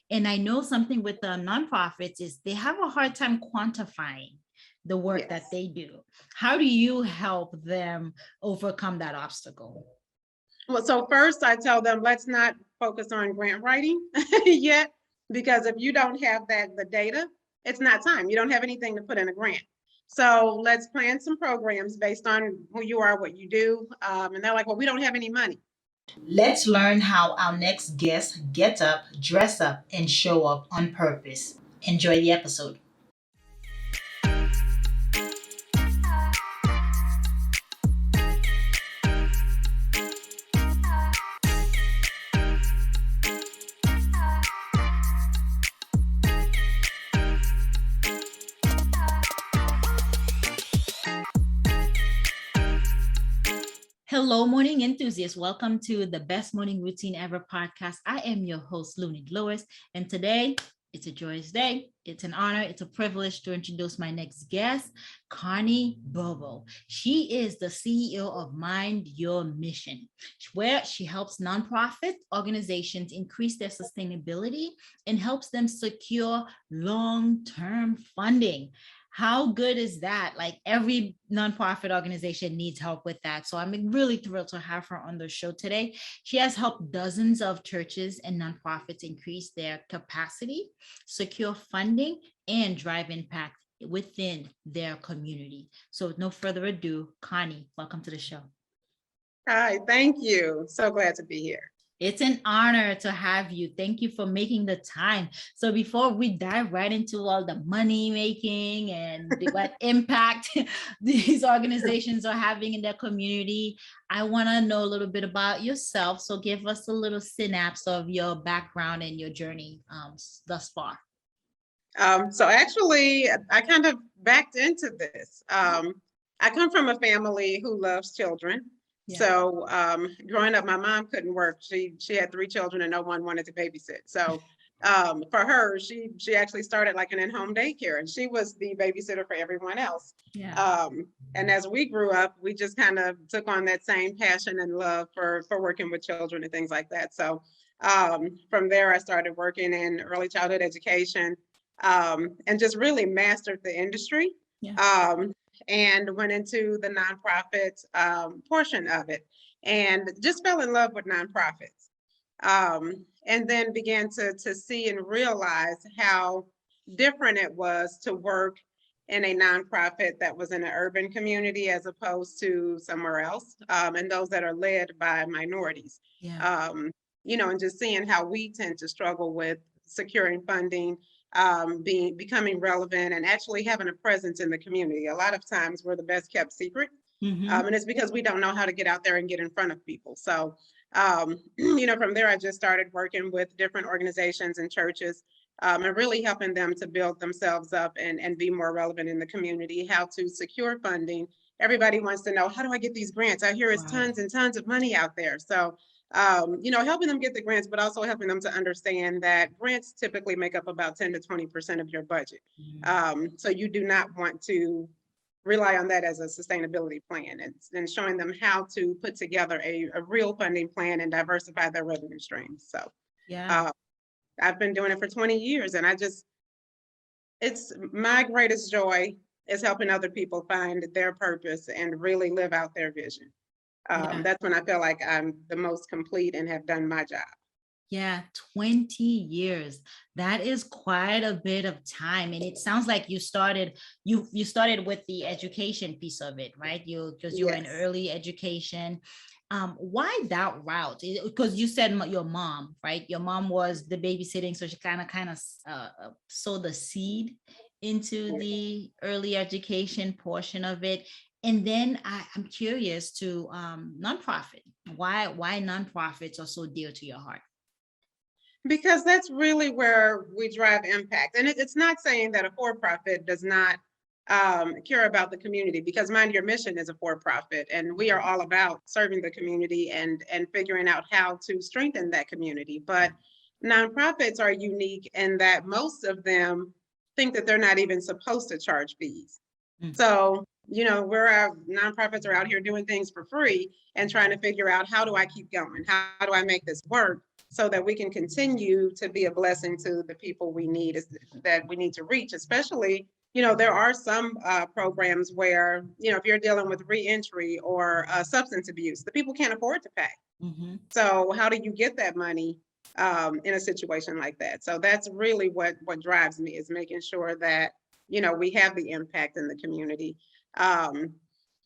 And I know something with the nonprofits is they have a hard time quantifying the work that they do. How do you help them overcome that obstacle? Well, so first I tell them, let's not focus on grant writing yet, because if you don't have the data, it's not time. You don't have anything to put in a grant. So let's plan some programs based on who you are, what you do. And they're like, well, we don't have any money. Let's learn how our next guests get up, dress up, and show up on purpose. Enjoy the episode. Hello, morning enthusiasts. Welcome to the Best Morning Routine Ever podcast. I am your host, Lunide, and today it's a joyous day. It's an honor. It's a privilege to introduce my next guest, Connie Bobo. She is the CEO of Mind Your Mission, where she helps nonprofit organizations increase their sustainability and helps them secure long-term funding. How good is that? Like every nonprofit organization needs help with that. So I'm really thrilled to have her on the show today. She has helped dozens of churches and nonprofits increase their capacity, secure funding, and drive impact within their community. So with no further ado, Connie, welcome to the show. Hi, thank you. So glad to be here. It's an honor to have you. Thank you for making the time. So before we dive right into all the money making and what impact these organizations are having in their community, I want to know a little bit about yourself. So give us a little synapse of your background and your journey thus far. So actually, I kind of backed into this. I come from a family who loves children. Yeah. So growing up, my mom couldn't work. She had 3 children and no one wanted to babysit. So for her, she actually started like an in-home daycare, and she was the babysitter for everyone else. Yeah. And as we grew up, we just kind of took on that same passion and love for working with children and things like that. So from there, I started working in early childhood education and just really mastered the industry. Yeah. And went into the nonprofit portion of it and just fell in love with nonprofits. And then began to see and realize how different it was to work in a nonprofit that was in an urban community as opposed to somewhere else, and those that are led by minorities. Yeah. And just seeing how we tend to struggle with securing funding, becoming relevant and actually having a presence in the community. A lot of times we're the best kept secret. Mm-hmm. And it's because we don't know how to get out there and get in front of people. So, from there, I just started working with different organizations and churches and really helping them to build themselves up and be more relevant in the community, how to secure funding. Everybody wants to know, how do I get these grants? I hear it's tons and tons of money out there. So helping them get the grants, but also helping them to understand that grants typically make up about 10 to 20% of your budget. So you do not want to rely on that as a sustainability plan, and showing them how to put together a real funding plan and diversify their revenue streams. So yeah, I've been doing it for 20 years, and it's my greatest joy is helping other people find their purpose and really live out their vision. That's when I feel like I'm the most complete and have done my job. Yeah, 20 years. That is quite a bit of time. And it sounds like you started with the education piece of it, right? You were in early education. Why that route? Because you said your mom, right? Your mom was the babysitting, so she kind of sowed the seed into the early education portion of it. And then I'm curious to nonprofit. Why nonprofits are so dear to your heart? Because that's really where we drive impact. And it's not saying that a for-profit does not care about the community, because Mind Your Mission is a for-profit, and we are all about serving the community and figuring out how to strengthen that community. But nonprofits are unique in that most of them think that they're not even supposed to charge fees. Mm-hmm. So nonprofits are out here doing things for free and trying to figure out, how do I keep going? How do I make this work so that we can continue to be a blessing to the people we need, that we need to reach, especially, there are some programs where, if you're dealing with reentry or substance abuse, the people can't afford to pay. Mm-hmm. So how do you get that money in a situation like that? So that's really what drives me, is making sure that, we have the impact in the community.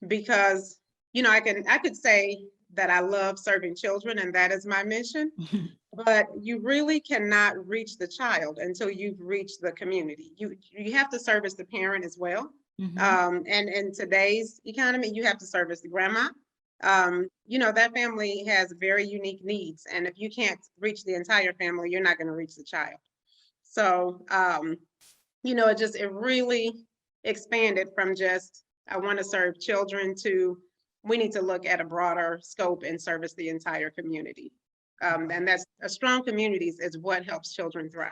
Because, I could say that I love serving children and that is my mission, but you really cannot reach the child until you've reached the community. You have to service the parent as well. Mm-hmm. And in today's economy, you have to service the grandma. That family has very unique needs. And if you can't reach the entire family, you're not going to reach the child. So, it really expanded from just, I want to serve children, to we need to look at a broader scope and service the entire community. And that's a strong communities is what helps children thrive.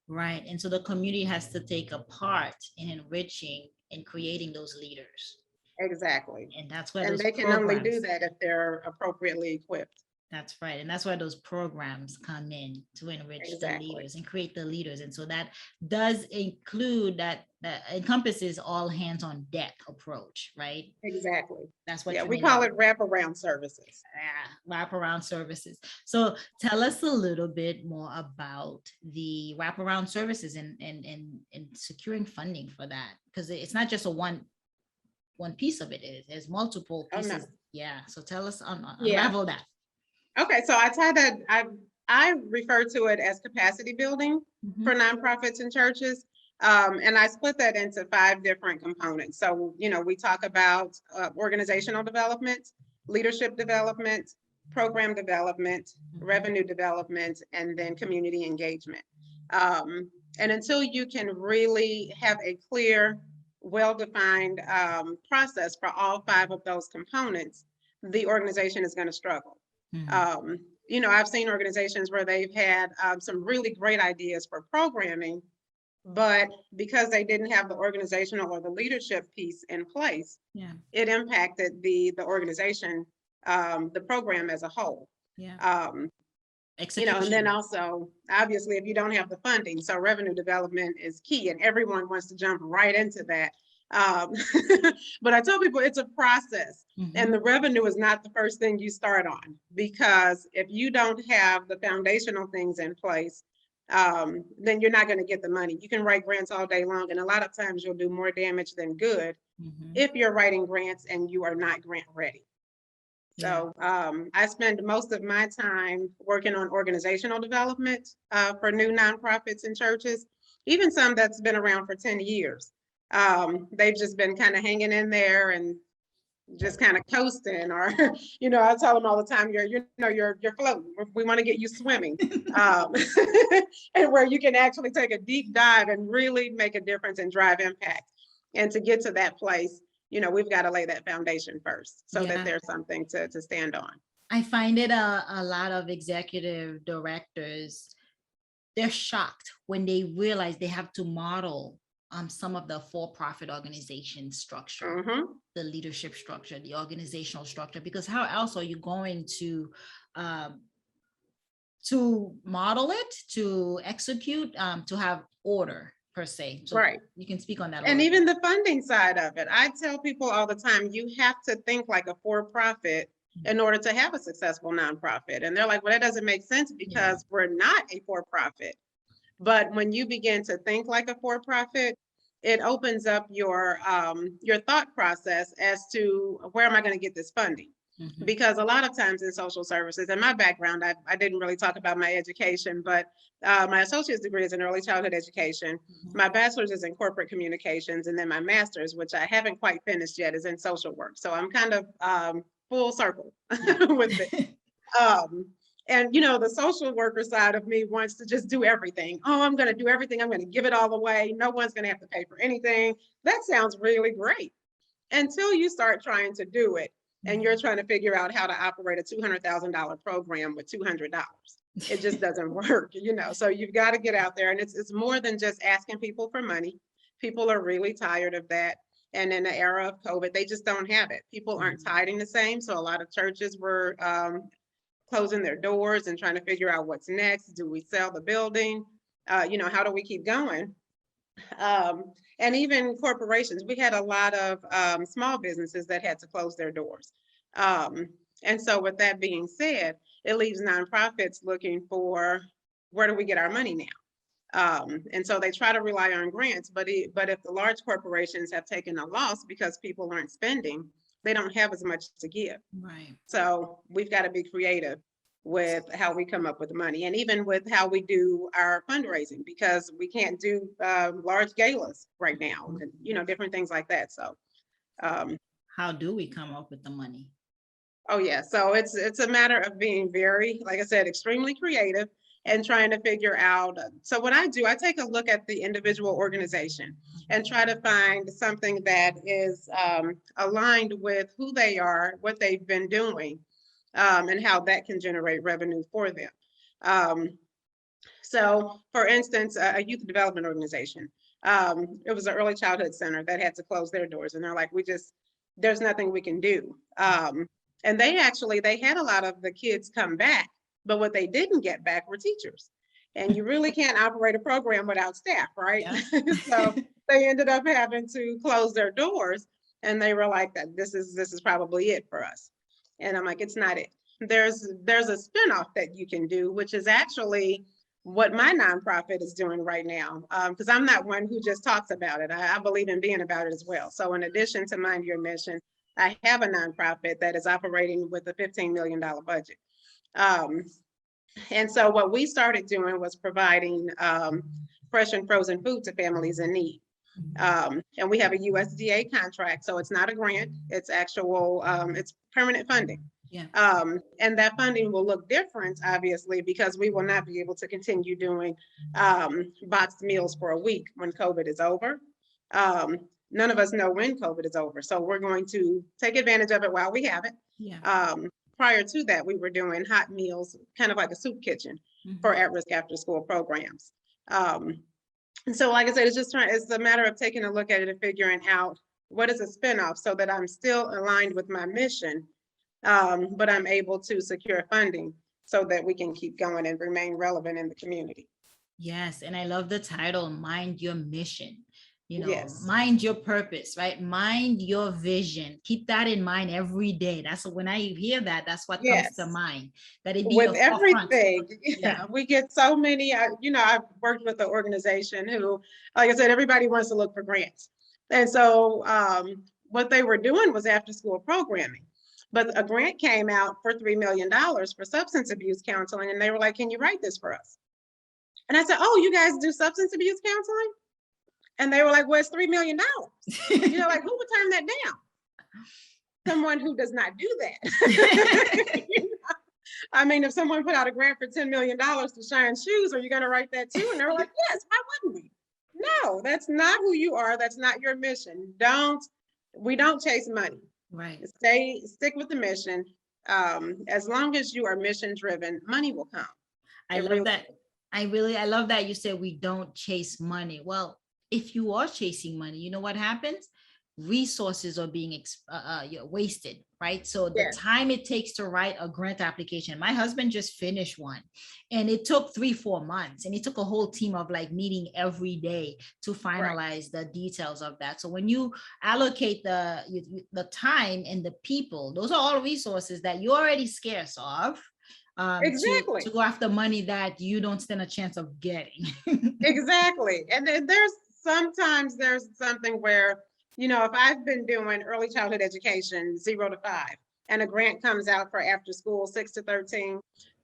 Right. And so the community has to take a part in enriching and creating those leaders. Exactly. And that's where And those they can only do that if they're appropriately equipped. That's right. And that's where those programs come in to enrich the leaders and create the leaders. And so that does include that encompasses all hands on deck approach, right? Exactly. That's what we call it wraparound services. Yeah, wraparound services. So tell us a little bit more about the wraparound services and securing funding for that, because it's not just a one piece of it. There's multiple pieces. Oh, no. Yeah. So tell us unravel that. Okay, so I refer to it as capacity building for nonprofits and churches. And I split that into 5 different components. So, we talk about organizational development, leadership development, program development, revenue development, and then community engagement. And until you can really have a clear, well-defined process for all 5 of those components, the organization is going to struggle. I've seen organizations where they've had some really great ideas for programming, but because they didn't have the organizational or the leadership piece in place, it impacted the organization, the program as a whole. And then also, obviously, if you don't have the funding, so revenue development is key, and everyone wants to jump right into that. But I tell people it's a process, and the revenue is not the first thing you start on, because if you don't have the foundational things in place, then you're not going to get the money. You can write grants all day long, and a lot of times you'll do more damage than good if you're writing grants and you are not grant ready. So I spend most of my time working on organizational development for new nonprofits and churches, even some that's been around for 10 years. They've just been kind of hanging in there and just kind of coasting, or, I tell them all the time, you're floating. We want to get you swimming, and where you can actually take a deep dive and really make a difference and drive impact. And to get to that place, we've got to lay that foundation first so that there's something to stand on. I find it a lot of executive directors, they're shocked when they realize they have to model some of the for-profit organization structure, the leadership structure, the organizational structure, because how else are you going to model it, to execute, to have order per se? So you can speak on that. And even the funding side of it. I tell people all the time, you have to think like a for-profit in order to have a successful nonprofit. And they're like, well, that doesn't make sense because we're not a for-profit. But when you begin to think like a for-profit, it opens up your thought process as to where am I going to get this funding? Because a lot of times in social services, and my background, I didn't really talk about my education, but my associate's degree is in early childhood education. My bachelor's is in corporate communications, and then my master's, which I haven't quite finished yet, is in social work. So I'm kind of full circle with it. And, the social worker side of me wants to just do everything. Oh, I'm going to do everything. I'm going to give it all away. No one's going to have to pay for anything. That sounds really great until you start trying to do it. And you're trying to figure out how to operate a $200,000 program with $200. It just doesn't work, So you've got to get out there. And it's more than just asking people for money. People are really tired of that. And in the era of COVID, they just don't have it. People aren't tithing the same. So a lot of churches were closing their doors and trying to figure out what's next. Do we sell the building? How do we keep going? And even corporations, we had a lot of small businesses that had to close their doors. And so with that being said, it leaves nonprofits looking for, where do we get our money now? And so they try to rely on grants, but if the large corporations have taken a loss because people aren't spending, they don't have as much to give. Right. So we've got to be creative with how we come up with the money, and even with how we do our fundraising, because we can't do large galas right now, and, different things like that. So how do we come up with the money? Oh yeah, so it's a matter of being very, like I said, extremely creative and trying to figure out. So what I do, I take a look at the individual organization and try to find something that is aligned with who they are, what they've been doing, and how that can generate revenue for them. So for instance, a youth development organization, it was an early childhood center that had to close their doors, and they're like, there's nothing we can do. And they had a lot of the kids come back, but what they didn't get back were teachers. And you really can't operate a program without staff, right? Yeah. So they ended up having to close their doors, and they were like, that this is probably it for us. And I'm like, it's not it. There's a spinoff that you can do, which is actually what my nonprofit is doing right now, because I'm not one who just talks about it. I believe in being about it as well. So in addition to Mind Your Mission, I have a nonprofit that is operating with a $15 million budget. And so what we started doing was providing fresh and frozen food to families in need. And we have a USDA contract, so it's not a grant, it's actual, it's permanent funding. Yeah. And that funding will look different, obviously, because we will not be able to continue doing boxed meals for a week when COVID is over. None of us know when COVID is over, so we're going to take advantage of it while we have it. Yeah. Prior to that, we were doing hot meals, kind of like a soup kitchen for at-risk after-school programs. And so, like I said, it's a matter of taking a look at it and figuring out what is a spinoff so that I'm still aligned with my mission, but I'm able to secure funding so that we can keep going and remain relevant in the community. Yes, and I love the title, Mind Your Mission. Yes. Mind your purpose, right? Mind your vision. Keep that in mind every day. That's when I hear that, that's what comes to mind. That it be with everything. Yeah, we get so many, I've worked with an organization who, like I said, everybody wants to look for grants. And so what they were doing was after school programming. But a grant came out for $3 million for substance abuse counseling. And they were like, can you write this for us? And I said, oh, you guys do substance abuse counseling? And they were like, well, it's $3 million. Like, who would turn that down? Someone who does not do that. I mean, if someone put out a grant for $10 million to shine shoes, are you going to write that too? And they're like, yes, why wouldn't we? No, that's not who you are. That's not your mission. We don't chase money. Right. Stick with the mission. As long as you are mission driven, money will come. I love that. I love that you said we don't chase money. Well, if you are chasing money, you know what happens? Resources are being wasted, right? So the time it takes to write a grant application, my husband just finished one, and it took 3-4 months, and it took a whole team of meeting every day to finalize the details of that. So when you allocate the time and the people, those are all resources that you're already scarce of. Exactly. To go after money that you don't stand a chance of getting. Exactly. And then sometimes there's something where, if I've been doing early childhood education 0 to 5 and a grant comes out for after school 6 to 13,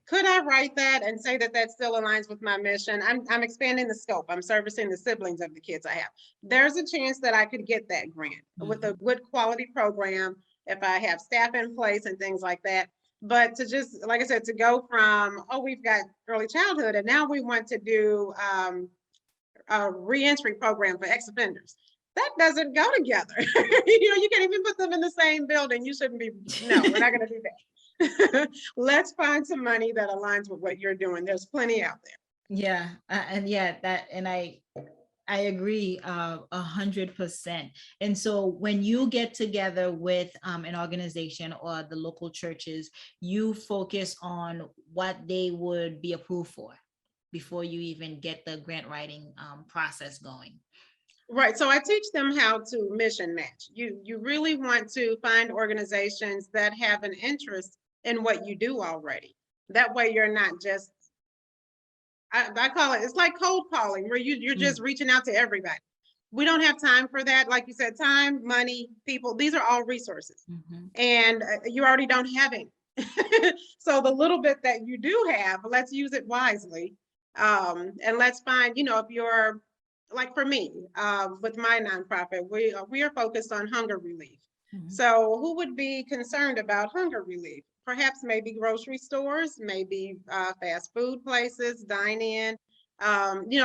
could I write that and say that still aligns with my mission? I'm expanding the scope. I'm servicing the siblings of the kids I have. There's a chance that I could get that grant with a good quality program if I have staff in place and things like that. But to just, like I said, to go from, we've got early childhood and now we want to do a reentry program for ex-offenders. That doesn't go together. You can't even put them in the same building. You shouldn't be, no, we're not going to do that. Let's find some money that aligns with what you're doing. There's plenty out there. Yeah. And I agree 100%. And so when you get together with an organization or the local churches, you focus on what they would be approved for before you even get the grant writing process going. Right. So I teach them how to mission match. You really want to find organizations that have an interest in what you do already. That way you're not just, I call it, it's like cold calling where you're just reaching out to everybody. We don't have time for that. Like you said, time, money, people, these are all resources. And you already don't have any. So the little bit that you do have, let's use it wisely. And let's find, if you're, like for me, with my nonprofit, we are focused on hunger relief. So who would be concerned about hunger relief? Perhaps maybe grocery stores, maybe fast food places, dine-in.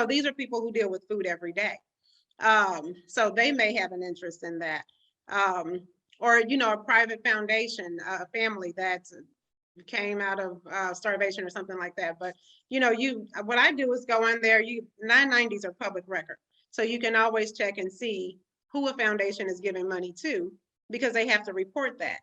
These are people who deal with food every day. So they may have an interest in that. Or, a private foundation, a family that came out of starvation or something like that. But, what I do is go on there, 990s are public record. So you can always check and see who a foundation is giving money to, because they have to report that.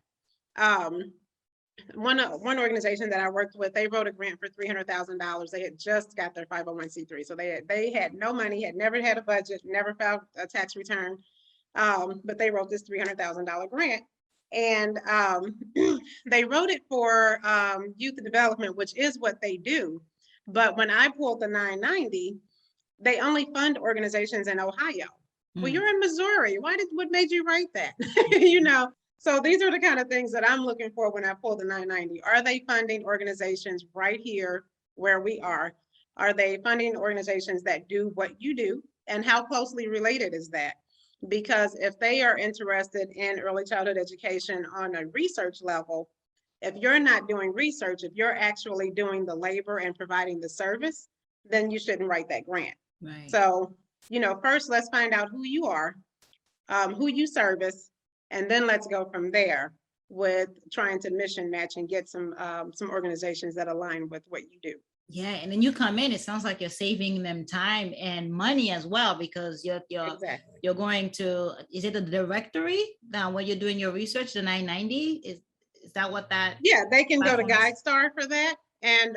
One organization that I worked with, they wrote a grant for $300,000. They had just got their 501c3. So they had no money, had never had a budget, never filed a tax return. But they wrote this $300,000 grant. And they wrote it for youth development, which is what they do. But when I pulled the 990, they only fund organizations in Ohio. Well, you're in Missouri. What made you write that? So these are the kind of things that I'm looking for when I pull the 990. Are they funding organizations right here where we are? Are they funding organizations that do what you do? And how closely related is that? Because if they are interested in early childhood education on a research level, if you're not doing research, if you're actually doing the labor and providing the service, then you shouldn't write that grant. Right. So, first let's find out who you are, who you service, and then let's go from there with trying to mission match and get some organizations that align with what you do. Yeah, and then you come in, it sounds like you're saving them time and money as well, because you're going to, is it the directory now when you're doing your research, the 990? Is that what that? Yeah, they can go to GuideStar for that. And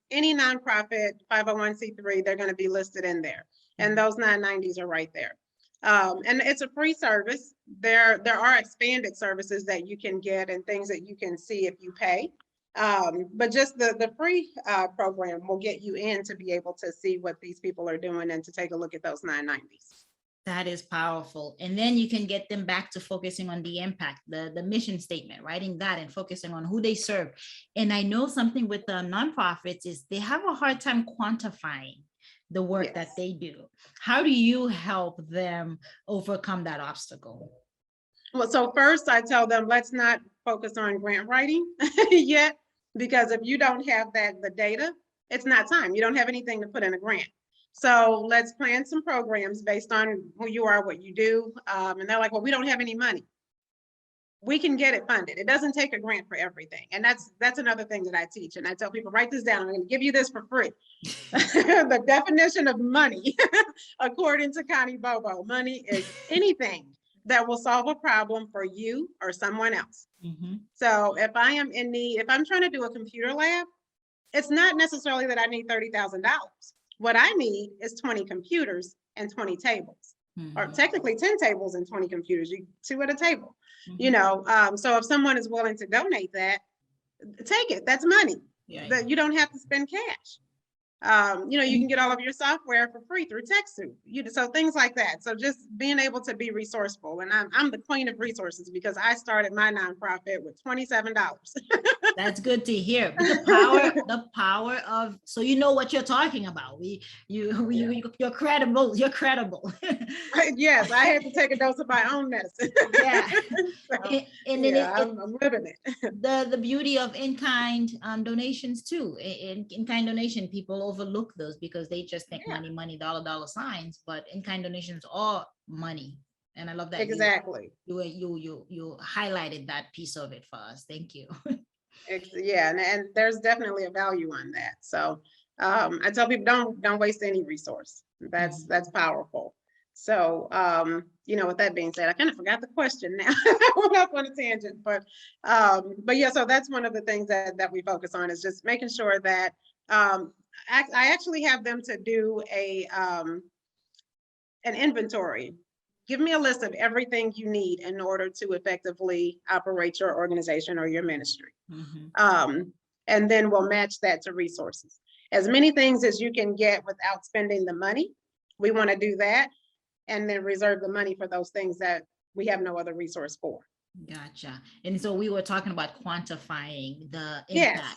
any nonprofit 501c3, they're going to be listed in there. And those 990s are right there. And it's a free service. There are expanded services that you can get and things that you can see if you pay. But just the free program will get you in to be able to see what these people are doing and to take a look at those 990s. That is powerful. And then you can get them back to focusing on the impact, the mission statement, writing that and focusing on who they serve. And I know something with the nonprofits is they have a hard time quantifying the work that they do. How do you help them overcome that obstacle? Well, so first I tell them, let's not focus on grant writing yet, because if you don't have the data, it's not time. You don't have anything to put in a grant. So let's plan some programs based on who you are, what you do. And they're like, well, we don't have any money. We can get it funded. It doesn't take a grant for everything. And that's another thing that I teach. And I tell people, write this down. I'm going to give you this for free. The definition of money, according to Connie Bobo, money is anything that will solve a problem for you or someone else. So if I am in need, if I'm trying to do a computer lab, it's not necessarily that I need $30,000. What I need is 20 computers and 20 tables, or technically 10 tables and 20 computers, 2 at a table, so if someone is willing to donate that, take it, that's money that you don't have to spend cash. You can get all of your software for free through TechSoup, so things like that. So just being able to be resourceful. And I'm the queen of resources because I started my nonprofit with $27. That's good to hear. The power of, so you know what you're talking about. You're credible. You're credible. Yes, I had to take a dose of my own medicine. I'm living it. The beauty of in-kind donations too. In-kind donation, people overlook those because they just think money, dollar signs. But in-kind donations are money, and I love that. Exactly. You highlighted that piece of it for us. Thank you. And there's definitely a value on that. So I tell people don't waste any resource. That's powerful. So, with that being said, I kind of forgot the question now. I went off on a tangent, but yeah, so that's one of the things that we focus on is just making sure that I actually have them to do an inventory. Give me a list of everything you need in order to effectively operate your organization or your ministry. And then we'll match that to resources. As many things as you can get without spending the money, we want to do that, and then reserve the money for those things that we have no other resource for. Gotcha. And so we were talking about quantifying the impact. Yes.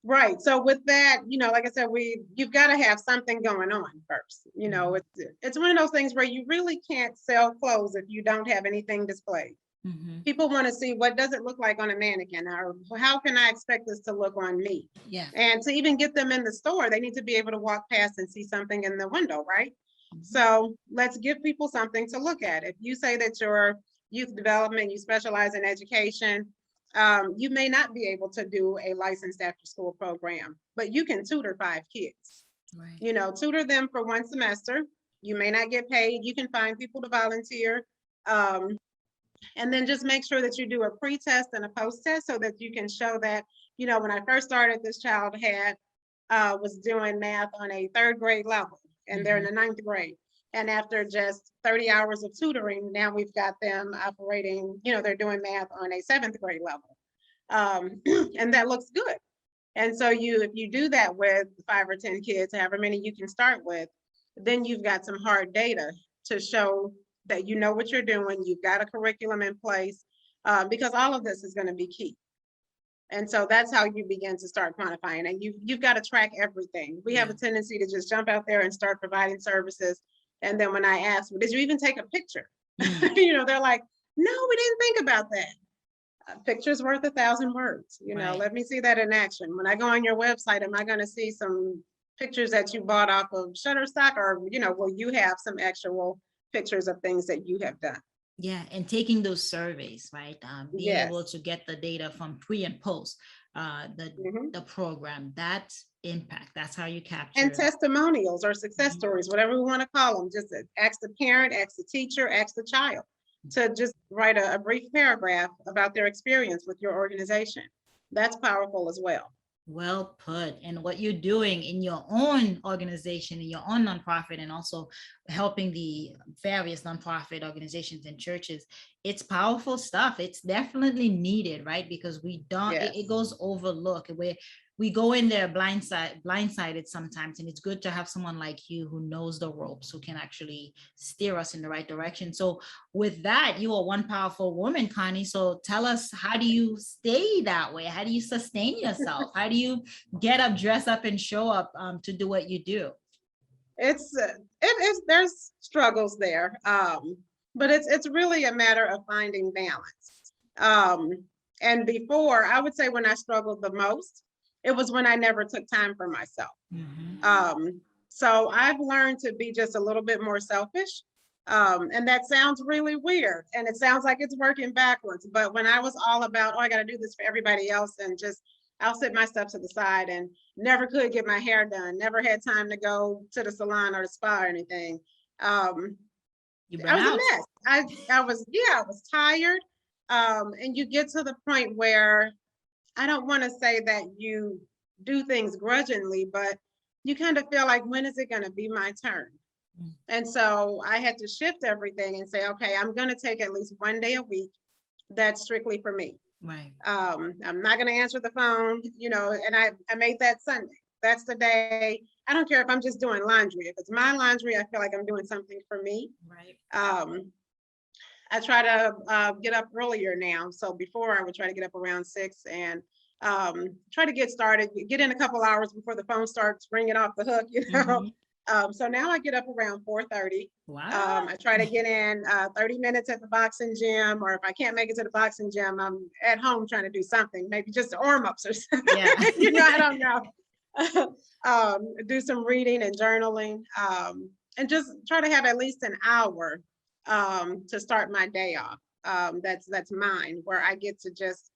Right. So with that, like I said, you've got to have something going on first. It's one of those things where you really can't sell clothes if you don't have anything displayed. People want to see, what does it look like on a mannequin, or how can I expect this to look on me? Yeah. And to even get them in the store, they need to be able to walk past and see something in the window, right? So let's give people something to look at. If you say that you're youth development, you specialize in education, you may not be able to do a licensed after school program, but you can tutor 5 kids. Right. Tutor them for 1 semester. You may not get paid. You can find people to volunteer. And then just make sure that you do a pre-test and a post-test so that you can show that, when I first started, this child was doing math on a 3rd grade level, and they're in the 9th grade. And after just 30 hours of tutoring, now we've got them operating, they're doing math on a 7th grade level. And that looks good. And so if you do that with 5 or 10 kids, however many you can start with, then you've got some hard data to show that you know what you're doing, you've got a curriculum in place, because all of this is going to be key. And so that's how you begin to start quantifying, and you've got to track everything. We have a tendency to just jump out there and start providing services. And then when I ask, well, did you even take a picture? They're like, no, we didn't think about that. A picture's worth 1,000 words. Right. Let me see that in action. When I go on your website, am I going to see some pictures that you bought off of Shutterstock, or, will you have some actual pictures of things that you have done? Yeah, and taking those surveys, right? Being able to get the data from pre and post the program, that impact, that's how you capture. And testimonials or success stories, whatever we want to call them. Just ask the parent, ask the teacher, ask the child to just write a brief paragraph about their experience with your organization. That's powerful as well. Well put. And what you're doing in your own organization, in your own nonprofit, and also helping the various nonprofit organizations and churches, it's powerful stuff. It's definitely needed, right? Because we don't, it goes overlooked. We go in there blindsided sometimes, and it's good to have someone like you who knows the ropes, who can actually steer us in the right direction. So with that, you are one powerful woman, Connie. So tell us, how do you stay that way? How do you sustain yourself? How do you get up, dress up, and show up to do what you do? There's struggles there, but it's really a matter of finding balance. And before, I would say when I struggled the most, it was when I never took time for myself. So I've learned to be just a little bit more selfish. And that sounds really weird, and it sounds like it's working backwards. But when I was all about, I got to do this for everybody else, and I'll sit my stuff to the side, and never could get my hair done, never had time to go to the salon or the spa or anything. I was a mess. I was tired. And you get to the point where, I don't want to say that you do things grudgingly, but you kind of feel like, when is it going to be my turn? And so I had to shift everything and say, okay, I'm going to take at least 1 day a week that's strictly for me. Right. I'm not going to answer the phone, and I made that Sunday. That's the day. I don't care if I'm just doing laundry. If it's my laundry, I feel like I'm doing something for me. Right. I try to get up earlier now. So before, I would try to get up around 6 and try to get started, get in a couple hours before the phone starts ringing off the hook, So now I get up around 4:30. Wow. I try to get in 30 minutes at the boxing gym, or if I can't make it to the boxing gym, I'm at home trying to do something, maybe just arm ups or something. Yeah. I don't know. Do some reading and journaling, and just try to have at least an hour to start my day off. That's mine, where I get to just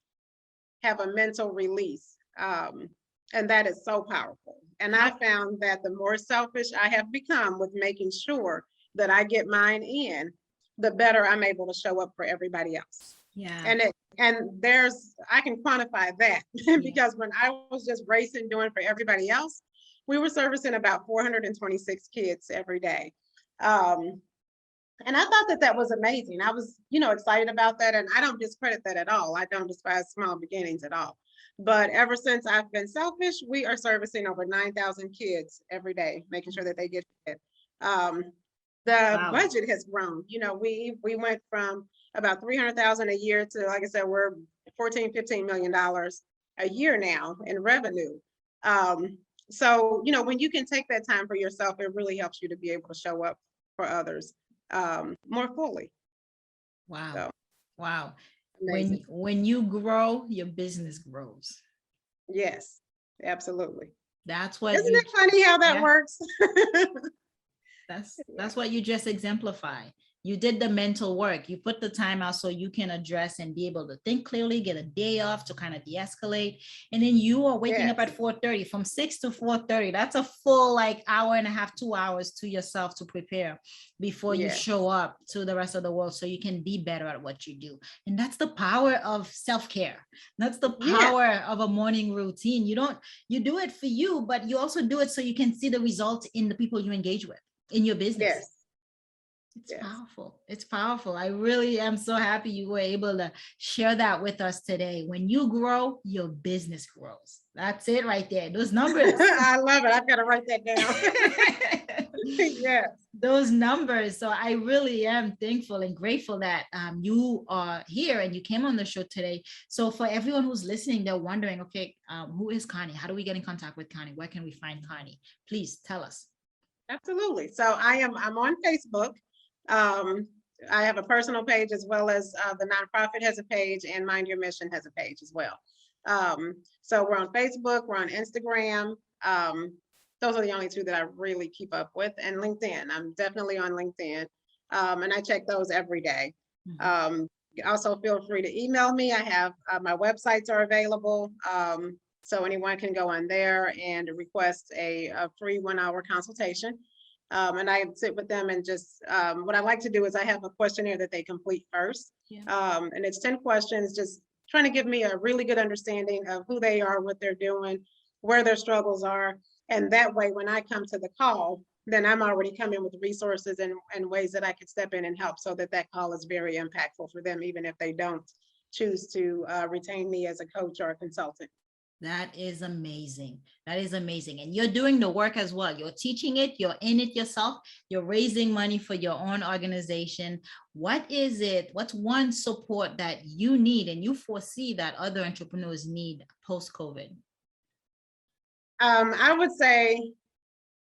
have a mental release. And that is so powerful. And I found that the more selfish I have become with making sure that I get mine in, the better I'm able to show up for everybody else. Yeah. And I can quantify that because when I was just racing doing for everybody else, we were servicing about 426 kids every day. And I thought that that was amazing. I was, excited about that. And I don't discredit that at all. I don't despise small beginnings at all. But ever since I've been selfish, we are servicing over 9,000 kids every day, making sure that they get fed. The budget has grown. We went from about 300,000 a year to, like I said, we're 14-15 million dollars a year now in revenue. So, when you can take that time for yourself, it really helps you to be able to show up for others more fully. Wow. So, wow. Amazing. When you grow, your business grows. Yes, absolutely. That's what. Isn't it funny how that works? That's what you just exemplify. You did the mental work. You put the time out so you can address and be able to think clearly, get a day off to kind of de-escalate. And then you are waking up at 4:30, from 6 to 4:30. That's a full hour and a half, 2 hours to yourself to prepare before you show up to the rest of the world so you can be better at what you do. And that's the power of self-care. That's the power of a morning routine. You do it for you, but you also do it so you can see the results in the people you engage with in your business. It's powerful. It's powerful. I really am so happy you were able to share that with us today. When you grow, your business grows. That's it right there. Those numbers. I love it. I've got to write that down. Yes. Those numbers. So I really am thankful and grateful that you are here and you came on the show today. So for everyone who's listening, they're wondering, okay, who is Connie? How do we get in contact with Connie? Where can we find Connie? Please tell us. Absolutely. So I'm on Facebook. I have a personal page as well as the nonprofit has a page, and Mind Your Mission has a page as well. So we're on Facebook, we're on Instagram. Those are the only two that I really keep up with, and LinkedIn. I'm definitely on LinkedIn, and I check those every day. Also feel free to email me. I have my websites are available. So anyone can go on there and request a free 1-hour consultation. And I sit with them and just, what I like to do is I have a questionnaire that they complete first. And it's 10 questions, just trying to give me a really good understanding of who they are, what they're doing, where their struggles are. And that way, when I come to the call, then I'm already coming with resources and ways that I could step in and help so that call is very impactful for them, even if they don't choose to retain me as a coach or a consultant. That is amazing. That is amazing. And you're doing the work as well. You're teaching it. You're in it yourself. You're raising money for your own organization. What is it? What's one support that you need and you foresee that other entrepreneurs need post-COVID? I would say,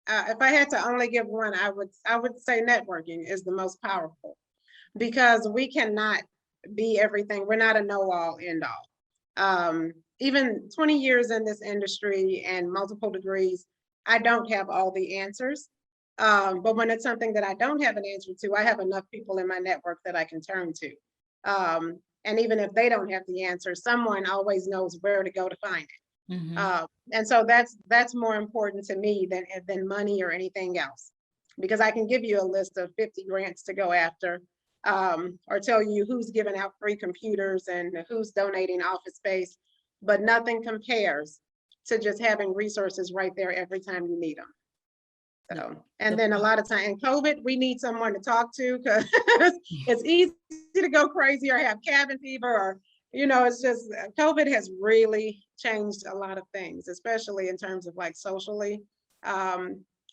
if I had to only give one, I would say networking is the most powerful, because we cannot be everything. We're not a know-all, end-all. Even 20 years in this industry and multiple degrees, I don't have all the answers. But when it's something that I don't have an answer to, I have enough people in my network that I can turn to. And even if they don't have the answer, someone always knows where to go to find it. And so that's more important to me than money or anything else, because I can give you a list of 50 grants to go after, or tell you who's giving out free computers and who's donating office space. But nothing compares to just having resources right there every time you need them. So, and then a lot of time in COVID, we need someone to talk to, because it's easy to go crazy or have cabin fever, or, it's just, COVID has really changed a lot of things, especially in terms of socially,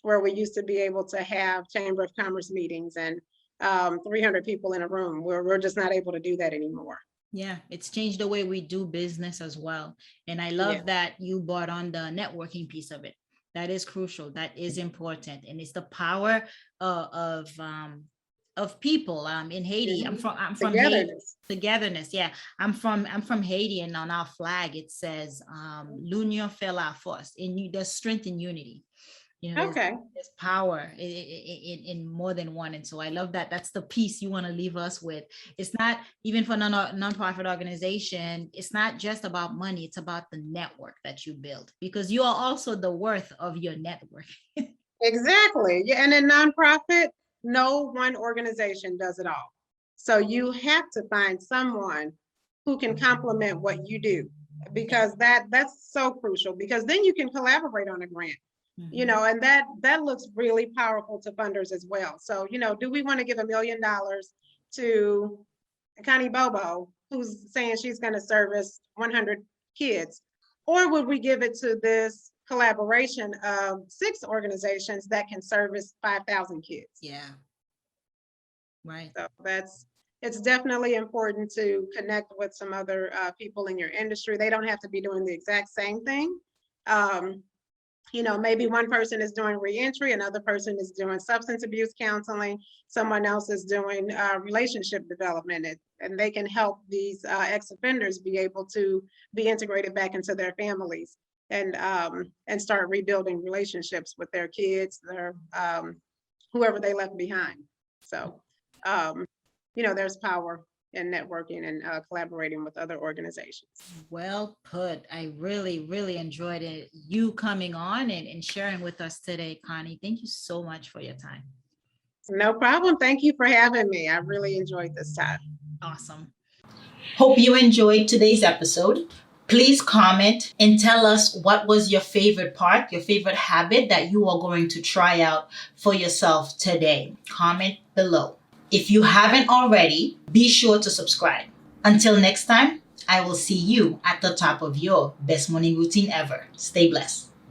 where we used to be able to have Chamber of Commerce meetings and 300 people in a room. We're just not able to do that anymore. Yeah, it's changed the way we do business as well. And I love that you brought on the networking piece of it. That is crucial. That is important. And it's the power of people. In Haiti, I'm from Haiti. Togetherness. Yeah. I'm from Haiti, and on our flag it says l'union fait la force. And there's strength in unity. Okay. There's power in more than one. And so I love that. That's the piece you want to leave us with. It's not even for nonprofit organization. It's not just about money. It's about the network that you build, because you are also the worth of your network. Exactly. Yeah. And in nonprofit, no one organization does it all. So you have to find someone who can complement what you do, because that's so crucial, because then you can collaborate on a grant. And that looks really powerful to funders as well. So, do we want to give $1 million to Connie Bobo, who's saying she's going to service 100 kids? Or would we give it to this collaboration of 6 organizations that can service 5,000 kids? Yeah. Right. So it's definitely important to connect with some other people in your industry. They don't have to be doing the exact same thing. Maybe one person is doing reentry, another person is doing substance abuse counseling, someone else is doing relationship development, and they can help these ex-offenders be able to be integrated back into their families and start rebuilding relationships with their kids, their whoever they left behind. So, there's power in networking and collaborating with other organizations. Well put. I really, really enjoyed it. You coming on and sharing with us today, Connie. Thank you so much for your time. No problem. Thank you for having me. I really enjoyed this time. Awesome. Hope you enjoyed today's episode. Please comment and tell us what was your favorite part, your favorite habit that you are going to try out for yourself today. Comment below. If you haven't already, be sure to subscribe. Until next time, I will see you at the top of your best morning routine ever. Stay blessed.